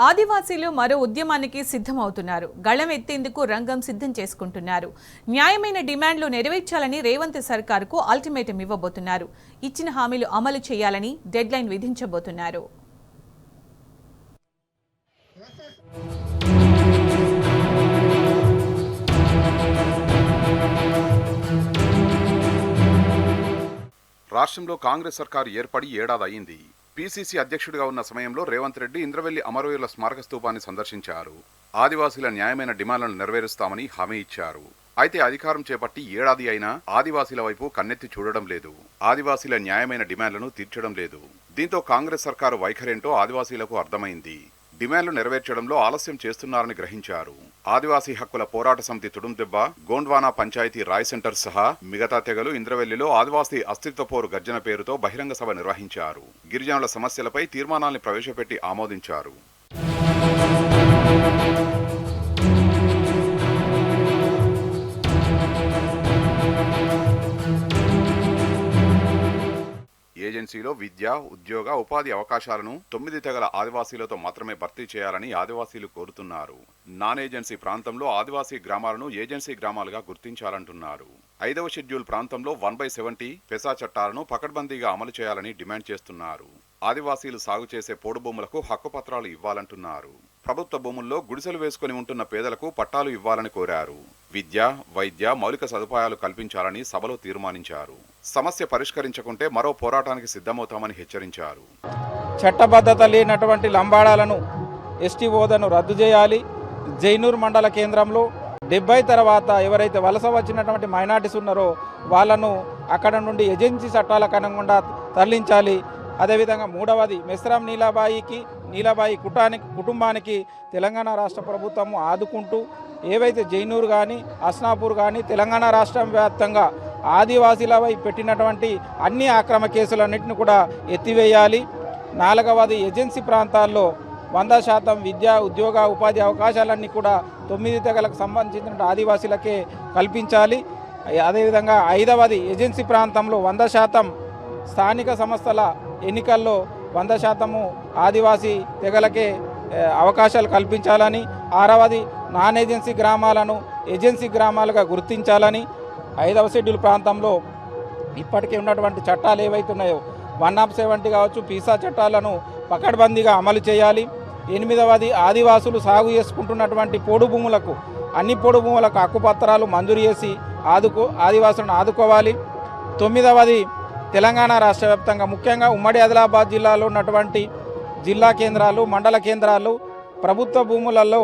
ఆదివాసీలు మరో ఉద్యమానికి సిద్ధమవుతున్నారు. గళం ఎత్తేందుకు రంగం సిద్ధం చేసుకుంటున్నారు. న్యాయమైన డిమాండ్లు నెరవేర్చాలని రేవంత్ సర్కార్కు అల్టిమేటం ఇవ్వబోతున్నారు. ఇచ్చిన హామీలు అమలు చేయాలని డెడ్లైన్ విధించబోతున్నారు. రాష్ట్రంలో కాంగ్రెస్ సర్కారు ఏర్పడి ఏడాది అయింది. పీసీసీ అధ్యక్షుడిగా ఉన్న సమయంలో రేవంత్ రెడ్డి ఇంద్రవెల్లి అమరవీరుల స్మారక స్తూపాన్ని సందర్శించారు. ఆదివాసీల న్యాయమైన డిమాండ్లను నెరవేరుస్తామని హామీ ఇచ్చారు. అయితే అధికారం చేపట్టి ఏడాది అయినా ఆదివాసీల వైపు కన్నెత్తి చూడడం లేదు. ఆదివాసీల న్యాయమైన డిమాండ్లను తీర్చడం లేదు. దీంతో కాంగ్రెస్ సర్కారు వైఖరేంటో ఆదివాసీలకు అర్థమైంది. డిమాండ్లు నెరవేర్చడంలో ఆలస్యం చేస్తున్నారని గ్రహించారు. ఆదివాసీ హక్కుల పోరాట సమితి తుడుందెబ్బ, గోండ్వానా పంచాయతీ రాయ్ సెంటర్ సహా మిగతా తెగలు ఇంద్రవెల్లిలో ఆదివాసీ అస్తిత్వ పోరు గర్జన పేరుతో బహిరంగ సభ నిర్వహించారు. గిరిజనుల సమస్యలపై తీర్మానాల్ని ప్రవేశపెట్టి ఆమోదించారు. ఏజెన్సీలో విద్య, ఉద్యోగ, ఉపాధి అవకాశాలను 9 తెగల ఆదివాసీలతో మాత్రమే భర్తీ చేయాలని ఆదివాసీలు కోరుతున్నారు. నాన్ ఏజెన్సీ ప్రాంతంలో ఆదివాసీ గ్రామాలను ఏజెన్సీ గ్రామాలుగా గుర్తించాలంటున్నారు. 5వ షెడ్యూల్ ప్రాంతంలో 1/70 పెసా చట్టాలను పకడ్బందీగా అమలు చేయాలని డిమాండ్ చేస్తున్నారు. ఆదివాసీలు సాగు చేసే పోడు భూములకు హక్కు పత్రాలు ఇవ్వాలంటున్నారు. ప్రభుత్వ భూముల్లో గుడిసెలు వేసుకుని ఉంటున్న పేదలకు పట్టాలు ఇవ్వాలని కోరారు. విద్య, వైద్య, మౌలిక సదుపాయాలు కల్పించాలని సభలో తీర్మానించారు. సమస్య పరిష్కరించకుంటే మరో పోరాటానికి సిద్ధమవుతామని హెచ్చరించారు. చట్టబద్ధత లేనటువంటి లంబాడాలను ఎస్టీ హోదాను రద్దు చేయాలి. జైనూర్ మండల కేంద్రంలో 70 తర్వాత ఎవరైతే వలస వచ్చినటువంటి మైనార్టీస్ ఉన్నారో వాళ్ళను అక్కడ నుండి ఏజెన్సీ చట్టాలకు అనుగుణంగా తరలించాలి. అదేవిధంగా 3వది మెస్రాం నీలాబాయి కుటుంబానికి తెలంగాణ రాష్ట్ర ప్రభుత్వము ఆదుకుంటూ ఏవైతే జైనూర్ కానీ అస్నాపూర్ కానీ తెలంగాణ రాష్ట్రం వ్యాప్తంగా ఆదివాసీలపై పెట్టినటువంటి అన్ని అక్రమ కేసులన్నింటిని కూడా ఎత్తివేయాలి. 4వది ఏజెన్సీ ప్రాంతాల్లో 100% విద్య, ఉద్యోగ, ఉపాధి అవకాశాలన్నీ కూడా 9 తెగలకు సంబంధించిన ఆదివాసీలకే కల్పించాలి. అదేవిధంగా 5వది ఏజెన్సీ ప్రాంతంలో 100% స్థానిక సంస్థల ఎన్నికల్లో 100% ఆదివాసీ తెగలకే అవకాశాలు కల్పించాలని. 6వది నాన్ ఏజెన్సీ గ్రామాలను ఏజెన్సీ గ్రామాలుగా గుర్తించాలని. 5వ షెడ్యూల్ ప్రాంతంలో ఇప్పటికే ఉన్నటువంటి చట్టాలు ఏవైతే ఉన్నాయో 170 కావచ్చు పీసా చట్టాలను పకడ్బందీగా అమలు చేయాలి. 8వది ఆదివాసులు సాగు చేసుకుంటున్నటువంటి పోడు భూములకు అన్ని పోడు భూములకు హక్కుపత్రాలు మంజూరు చేసి ఆదివాసులను ఆదుకోవాలి. 9వది తెలంగాణ రాష్ట్ర వ్యాప్తంగా ముఖ్యంగా ఉమ్మడి ఆదిలాబాద్ జిల్లాలో ఉన్నటువంటి జిల్లా కేంద్రాలు, మండల కేంద్రాలు, ప్రభుత్వ భూములలో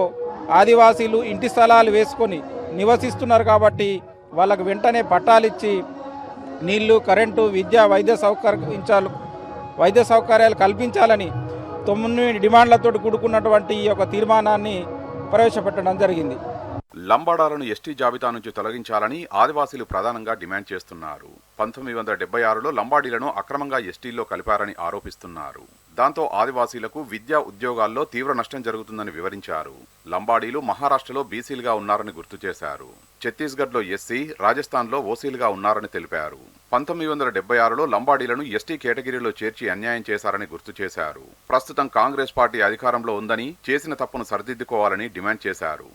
ఆదివాసీలు ఇంటి స్థలాలు వేసుకొని నివసిస్తున్నారు కాబట్టి వాళ్ళకు వెంటనే పట్టాలిచ్చి నీళ్లు, కరెంటు, విద్య, వైద్య సౌకర్యాలు కల్పించాలని 9 డిమాండ్లతో కూడుకున్నటువంటి ఈ యొక్క తీర్మానాన్ని ప్రవేశపెట్టడం జరిగింది. లంబాడాలను ఎస్టీ జాబితా నుంచి తొలగించాలని ఆదివాసీలు ప్రధానంగా డిమాండ్ చేస్తున్నారు. 1976లో లంబాడీలను అక్రమంగా ఎస్టీల్లో కలిపారని ఆరోపిస్తున్నారు. దాంతో ఆదివాసీలకు విద్యా ఉద్యోగాల్లో తీవ్ర నష్టం జరుగుతుందని వివరించారు. లంబాడీలు మహారాష్ట్రలో బీసీలుగా ఉన్నారని గుర్తు చేశారు. ఛత్తీస్గఢ్లో ఎస్సీ, రాజస్థాన్లో ఓసీలుగా ఉన్నారని తెలిపారు. 1976లో లంబాడీలను ఎస్టీ కేటగిరీలో చేర్చి అన్యాయం చేశారని గుర్తు చేశారు. ప్రస్తుతం కాంగ్రెస్ పార్టీ అధికారంలో ఉందని చేసిన తప్పును సరిదిద్దుకోవాలని డిమాండ్ చేశారు.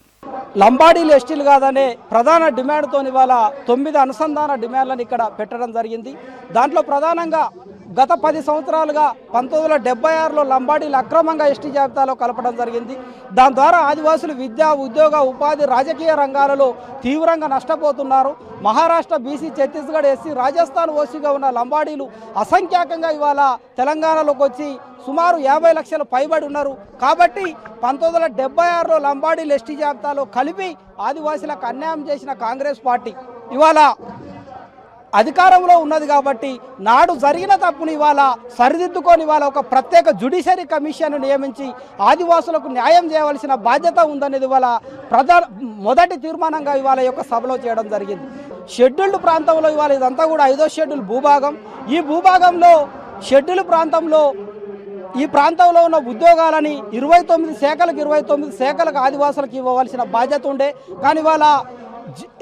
లంబాడీలు ఎస్టీలు కాదనే ప్రధాన డిమాండ్తో ఇవాళ 9 అనుసంధాన డిమాండ్లను ఇక్కడ పెట్టడం జరిగింది. దాంట్లో ప్రధానంగా గత 10 సంవత్సరాలుగా 1976లో లంబాడీలు అక్రమంగా ఎస్టీ జాబితాలో కలపడం జరిగింది. దాని ద్వారా ఆదివాసులు విద్య, ఉద్యోగ, ఉపాధి, రాజకీయ రంగాలలో తీవ్రంగా నష్టపోతున్నారు. మహారాష్ట్ర బీసీ, ఛత్తీస్గఢ్ ఎస్సీ, రాజస్థాన్ ఓసీగా ఉన్న లంబాడీలు అసంఖ్యాకంగా ఇవాళ తెలంగాణలోకి వచ్చి సుమారు 50 లక్షల పైబడి ఉన్నారు. కాబట్టి 1976లో లంబాడీలు ఎస్టీ జాబితాలో కలిపి ఆదివాసీలకు అన్యాయం చేసిన కాంగ్రెస్ పార్టీ ఇవాళ అధికారంలో ఉన్నది. కాబట్టి నాడు జరిగిన తప్పును ఇవాళ సరిదిద్దుకొని ఇవాళ ఒక ప్రత్యేక జ్యుడిషియరీ కమిషన్ నియమించి ఆదివాసులకు న్యాయం చేయవలసిన బాధ్యత ఉందనేది ఇవాళ మొదటి తీర్మానంగా ఇవాళ యొక్క సభలో చేయడం జరిగింది. షెడ్యూల్డ్ ప్రాంతంలో ఇవాళ ఇదంతా కూడా 5వ షెడ్యూల్ భూభాగం. ఈ భూభాగంలో షెడ్యూల్ ప్రాంతంలో ఈ ప్రాంతంలో ఉన్న ఉద్యోగాలని 29 శాఖలకు ఆదివాసులకు ఇవ్వవలసిన బాధ్యత ఉండే. కానీ ఇవాళ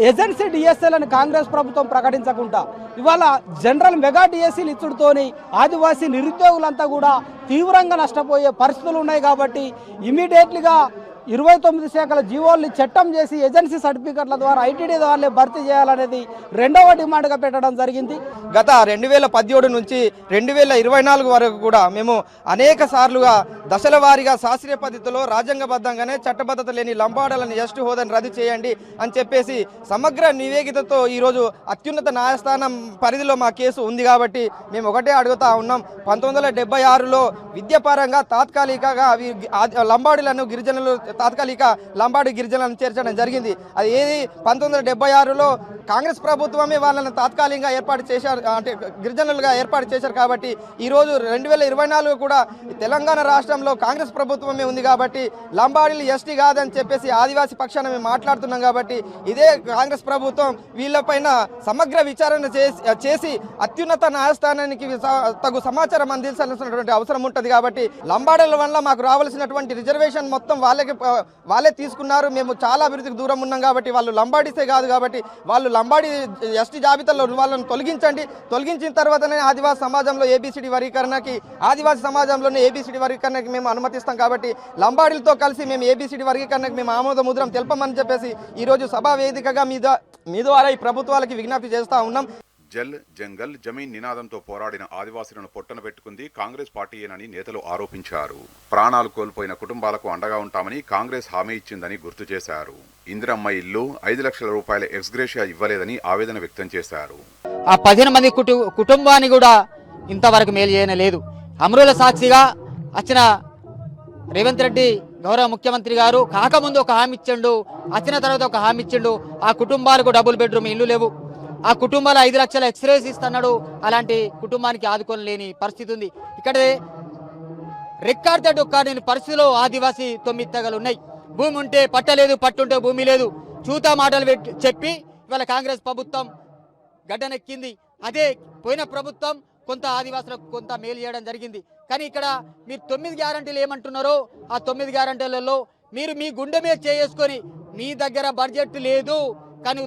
ఏజెన్సీ డిఎస్ఎల్ని కాంగ్రెస్ ప్రభుత్వం ప్రకటించకుండా ఇవాళ జనరల్ మెగా డిఎస్సీలు ఇచ్చుడుతోని ఆదివాసీ నిరుద్యోగులంతా కూడా తీవ్రంగా నష్టపోయే పరిస్థితులు ఉన్నాయి. కాబట్టి ఇమీడియట్లీగా 29 శాఖల జీవోల్ని చట్టం చేసి ఏజెన్సీ సర్టిఫికెట్ల ద్వారా ఐటీడీ ద్వారా భర్తీ చేయాలనేది రెండవ డిమాండ్గా పెట్టడం జరిగింది. గత 2017 నుంచి 2024 వరకు కూడా మేము అనేక సార్లుగా దశల వారీగా శాస్త్రీయ పద్ధతిలో రాజ్యాంగబద్ధంగానే చట్టబద్ధత లేని లంబాడలను ఎస్టీ హోదాని రద్దు చేయండి అని చెప్పేసి సమగ్ర నివేదికతో ఈరోజు అత్యున్నత న్యాయస్థానం పరిధిలో మా కేసు ఉంది. కాబట్టి మేము ఒకటే అడుగుతా ఉన్నాం, 1976లో విద్యాపరంగా తాత్కాలికంగా లంబాడులను గిరిజనులు తాత్కాలిక లంబాడి గిరిజనులను చేర్చడం జరిగింది. అది ఏది 1976లో కాంగ్రెస్ ప్రభుత్వమే వాళ్ళని తాత్కాలికంగా ఏర్పాటు చేశారు, అంటే గిరిజనులుగా ఏర్పాటు చేశారు. కాబట్టి ఈరోజు 2024 కూడా తెలంగాణ రాష్ట్రంలో కాంగ్రెస్ ప్రభుత్వమే ఉంది. కాబట్టి లంబాడీలు ఎస్టీ కాదని చెప్పేసి ఆదివాసీ పక్షాన మేము మాట్లాడుతున్నాం. కాబట్టి ఇదే కాంగ్రెస్ ప్రభుత్వం వీళ్ళపైన సమగ్ర విచారణ చేసి అత్యున్నత న్యాయస్థానానికి తగు సమాచారం అందించాల్సినటువంటి అవసరం ఉంటుంది. కాబట్టి లంబాడీల వల్ల మాకు రావాల్సినటువంటి రిజర్వేషన్ మొత్తం వాళ్ళే తీసుకున్నారు. మేము చాలా అభివృద్ధికి దూరం ఉన్నాం. కాబట్టి వాళ్ళు లంబాడీసే కాదు. కాబట్టి వాళ్ళు లంబాడీ ఎస్టీ జాబితాలో వాళ్ళని తొలగించండి. తొలగించిన తర్వాతనే ఆదివాసీ సమాజంలో ఏబిసిడి వర్గీకరణకి ఆదివాసీ సమాజంలోనే ఏబిసిడి వర్గీకరణకి మేము అనుమతిస్తాం. కాబట్టి లంబాడీలతో కలిసి మేము ఏబిసిడి వర్గీకరణకి మేము ఆమోద ముద్రం తెలపమని చెప్పేసి ఈరోజు సభా వేదికగా మీ ద్వారా ఈ ప్రభుత్వాలకి విజ్ఞప్తి చేస్తూ ఉన్నాం. జల్ జంగల్ జమీన్ నినాదంతో పోరాడిన ఆదివాసీలను పొట్టన పెట్టుకుంది కాంగ్రెస్ పార్టీయేనని నేతలు ఆరోపించారు. ప్రాణాలు కోల్పోయిన కుటుంబాలకు అండగా ఉంటామని కాంగ్రెస్ హామీ ఇచ్చిందని గుర్తు చేశారు. ఇందిరమ్మ ఇల్లు 5 లక్షల రూపాయల ఎక్స్గ్రేషియా ఇవ్వలేదని ఆవేదన వ్యక్తం చేశారు. ఆ 15 మంది కుటుంబాన్ని కూడా ఇంతవరకు మేలు చేయలేదు. అమరుల సాక్షిగా వచ్చిన రేవంత్ రెడ్డి గౌరవ ముఖ్యమంత్రి గారు కాకముందు ఒక హామీ ఇచ్చిండు, వచ్చిన తర్వాత ఒక హామీ ఇచ్చిండు. ఆ కుటుంబాలకు డబుల్ బెడ్రూమ్ ఇల్లు లేవు. ఆ కుటుంబాలు 5 లక్షల ఎక్స్రేస్ ఇస్తున్నాడు. అలాంటి కుటుంబానికి ఆదుకోలేని పరిస్థితి ఉంది. ఇక్కడే రెక్కాడితే డొక్కాడని పరిస్థితిలో ఆదివాసీ 9 తెగలు ఉన్నాయి. భూమి ఉంటే పట్టలేదు, పట్టుంటే భూమి లేదు. చూతా మాటలు చెప్పి ఇవాళ కాంగ్రెస్ ప్రభుత్వం గడ్డనెక్కింది. అదే పోయిన ప్రభుత్వం కొంత ఆదివాసులకు కొంత మేలు చేయడం జరిగింది. కానీ ఇక్కడ మీరు 9 గ్యారంటీలు ఏమంటున్నారో ఆ 9 గ్యారంటీలలో మీరు మీ గుండె మీద చేసుకొని మీ దగ్గర బడ్జెట్ లేదు కానీ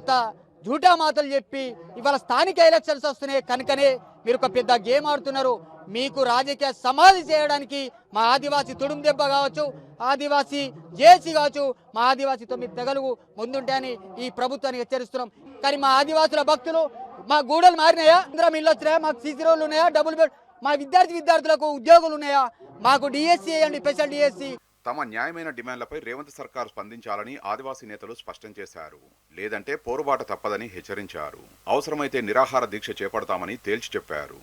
జూటా మాటలు చెప్పి ఇవాళ స్థానిక ఎలక్షన్స్ వస్తున్నాయి కనుకనే మీరు ఒక పెద్ద గేమ్ ఆడుతున్నారు. మీకు రాజకీయ సమాధి చేయడానికి మా ఆదివాసీ తుడుం దెబ్బ కావచ్చు, ఆదివాసీ జేసీ కావచ్చు, మా ఆదివాసీ 9 తెగలు ముందుంటాయని ఈ ప్రభుత్వాన్ని హెచ్చరిస్తున్నాం. కానీ మా ఆదివాసుల భక్తులు మా గూడలు మారినాయా, ఇంద్రం ఇల్లు వచ్చినాయా, మాకు సీసీ రోడ్లు ఉన్నాయా, డబుల్ బెడ్, మా విద్యార్థులకు ఉద్యోగులు ఉన్నాయా, మాకు డిఎస్సీ వేయండి, స్పెషల్ డిఎస్సీ. తమ న్యాయమైన డిమాండ్లపై రేవంత్ సర్కార్ స్పందించాలని ఆదివాసీ నేతలు స్పష్టం చేశారు. లేదంటే పోరుబాట తప్పదని హెచ్చరించారు. అవసరమైతే నిరాహార దీక్ష చేపడతామని తేల్చి చెప్పారు.